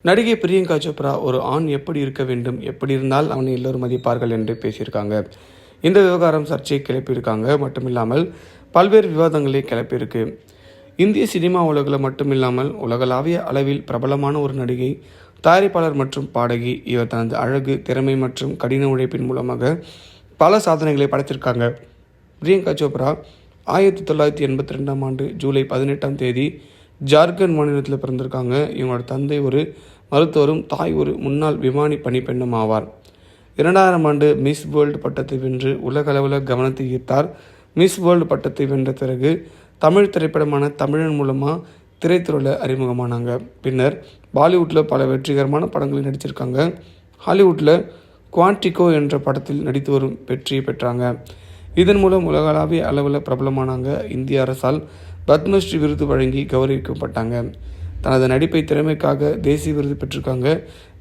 நடிகை பிரியங்கா சோப்ரா ஒரு ஆண் எப்படி இருக்க வேண்டும், எப்படி இருந்தால் அவனை எல்லோரும் மதிப்பார்கள் என்று பேசியிருக்காங்க. இந்த விவகாரம் சர்ச்சையை கிளப்பியிருக்காங்க. மட்டுமில்லாமல் பல்வேறு விவாதங்களை கிளப்பியிருக்கு. இந்திய சினிமா உலகில் மட்டுமில்லாமல் உலகளாவிய அளவில் பிரபலமான ஒரு நடிகை, தயாரிப்பாளர் மற்றும் பாடகி. இவர் தனது அழகு, திறமை மற்றும் கடின உழைப்பின் மூலமாக பல சாதனைகளை படைத்திருக்காங்க. பிரியங்கா சோப்ரா 1982ஆம் ஆண்டு ஜூலை 18ஆம் தேதி ஜார்க்கண்ட் மாநிலத்தில் பிறந்திருக்காங்க. இவங்களோட தந்தை ஒரு மருத்துவரும், தாய் ஒரு முன்னாள் விமானி பணிப்பெண்ணும் ஆவார். 2000ஆம் ஆண்டு மிஸ் வேர்ல்டு பட்டத்தை வென்று உலக அளவில் கவனத்தை ஈர்த்தார். மிஸ் வேர்ல்டு பட்டத்தை வென்ற பிறகு தமிழ் திரைப்படமான தமிழன் மூலமாக திரைத்துறையில் அறிமுகமானாங்க. பின்னர் பாலிவுட்டில் பல வெற்றிகரமான படங்களில் நடிச்சிருக்காங்க. ஹாலிவுட்டில் குவான்டிகோ என்ற படத்தில் நடித்து வரும் வெற்றியை பெற்றாங்க. இதன் மூலம் உலகளாவிய அளவில் பிரபலமானாங்க. இந்திய அரசால் பத்மஸ்ரீ விருது வழங்கி கௌரவிக்கப்பட்டாங்க. தனது நடிப்பை திறமைக்காக தேசிய விருது பெற்றிருக்காங்க.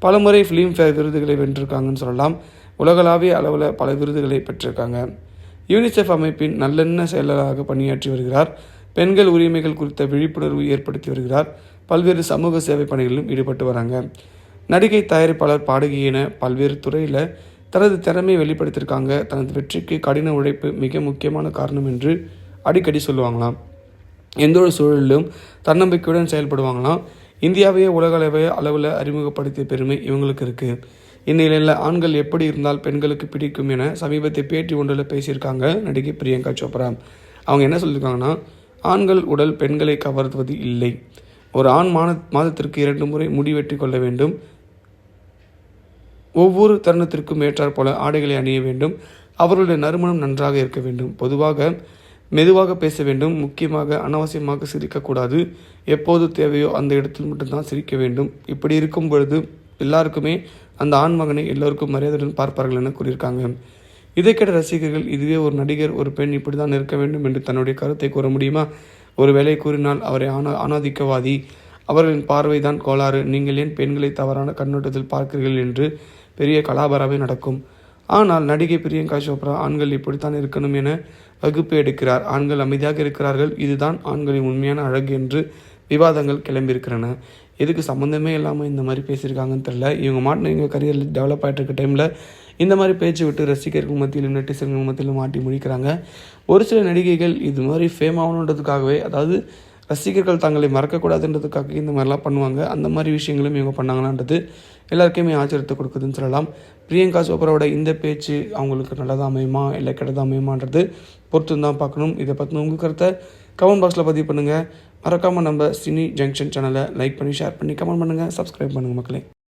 பலமுறை ஃபிலிம்ஃபேர் விருதுகளை வென்றிருக்காங்கன்னு சொல்லலாம். உலகளாவிய அளவில் பல விருதுகளை பெற்றிருக்காங்க. யூனிசெஃப் அமைப்பின் நல்லெண்ண செயலராக பணியாற்றி வருகிறார். பெண்கள் உரிமைகள் குறித்த விழிப்புணர்வு ஏற்படுத்தி வருகிறார். பல்வேறு சமூக சேவை பணிகளிலும் ஈடுபட்டு வராங்க. நடிகை, தயாரிப்பாளர், பாடகி என பல்வேறு துறையில் தனது திறமையை வெளிப்படுத்தியிருக்காங்க. தனது வெற்றிக்கு கடின உழைப்பு மிக முக்கியமான காரணம் என்று அடிக்கடி சொல்லுவாங்களாம். எந்த ஒரு சூழலிலும் தன்னம்பிக்கையுடன் செயல்படுவாங்களாம். இந்தியாவையே உலக அளவில் அறிமுகப்படுத்திய பெருமை இவங்களுக்கு இருக்குது. இந்நிலையில் ஆண்கள் எப்படி இருந்தால் பெண்களுக்கு பிடிக்கும் என சமீபத்தை பேட்டி ஒன்றில் பேசியிருக்காங்க நடிகை பிரியங்கா சோப்ரா. அவங்க என்ன சொல்லியிருக்காங்கன்னா, ஆண்கள் உடல் பெண்களை கவர்வது இல்லை. ஒரு ஆண் மாதத்திற்கு 2 முறை முடி வெட்டி கொள்ள வேண்டும். ஒவ்வொரு தருணத்திற்கும் ஏற்றாற் போல ஆடைகளை அணிய வேண்டும். அவர்களுடைய நறுமணம் நன்றாக இருக்க வேண்டும். பொதுவாக மெதுவாக பேச வேண்டும். முக்கியமாக அனாவசியமாக சிரிக்கக்கூடாது. எப்போது தேவையோ அந்த இடத்தில் மட்டும்தான் சிரிக்க வேண்டும். இப்படி இருக்கும் பொழுது எல்லாருக்குமே அந்த ஆண்மகனை எல்லோருக்கும் மரியாதையுடன் பார்ப்பார்கள் என கூறியிருக்காங்க. இதை கேட்ட ரசிகர்கள், இதுவே ஒரு நடிகர், ஒரு பெண் இப்படி தான் இருக்க வேண்டும் என்று தன்னுடைய கருத்தை கூற முடியுமா? ஒரு வேளை கூறினால் அவரை ஆணாதிக்கவாதி, அவர்களின் பார்வை தான் கோளாறு, நீங்கள் ஏன் பெண்களை தவறான கண்ணோட்டத்தில் பார்க்கிறீர்கள் என்று பெரிய கலாபரமே நடக்கும். ஆனால் நடிகை பிரியங்கா சோப்ரா ஆண்கள் இப்படித்தான் இருக்கணும் என வகுப்பு எடுக்கிறார். ஆண்கள் அமைதியாக இருக்கிறார்கள், இதுதான் ஆண்களின் உண்மையான அழகு என்று விவாதங்கள் கிளம்பியிருக்கிறன. எதுக்கு சம்மந்தமே இல்லாமல் இந்த மாதிரி பேசியிருக்காங்கன்னு தெரியல. இவங்க மாட்டின இவங்க கரியரில் டெவலப் ஆகிட்டு இருக்க டைமில் இந்த மாதிரி பேச்சு விட்டு ரசிகர்கள் மத்தியிலும் நெட்டிசன்கள் மத்தியிலும் மாட்டி முடிக்கிறாங்க. ஒரு சில நடிகைகள் இது மாதிரி ஃபேம் ஆகணுன்றதுக்காகவே, அதாவது ரசிகர்கள் தங்களை மறக்கக்கூடாதுன்றதுக்காக இந்த மாதிரிலாம் பண்ணுவாங்க. அந்த மாதிரி விஷயங்களும் இவங்க பண்ணாங்களான்றது எல்லாருக்குமே ஆச்சரியத்தை கொடுக்குதுன்னு சொல்லலாம். பிரியங்கா சோப்ராவோட இந்த பேச்சு அவங்களுக்கு நல்லதாக அமையுமா இல்லை கெட்டதாக அமையுமான்றது பொறுத்து தான் பார்க்கணும். இதை பற்றின உங்கள் கருத்தை கமெண்ட் பாக்ஸில் பதிவு பண்ணுங்கள். மறக்காமல் நம்ம சினி ஜங்ஷன் சேனலை லைக் பண்ணி, ஷேர் பண்ணி, கமெண்ட் பண்ணுங்கள், சப்ஸ்கிரைப் பண்ணுங்கள் மக்களே.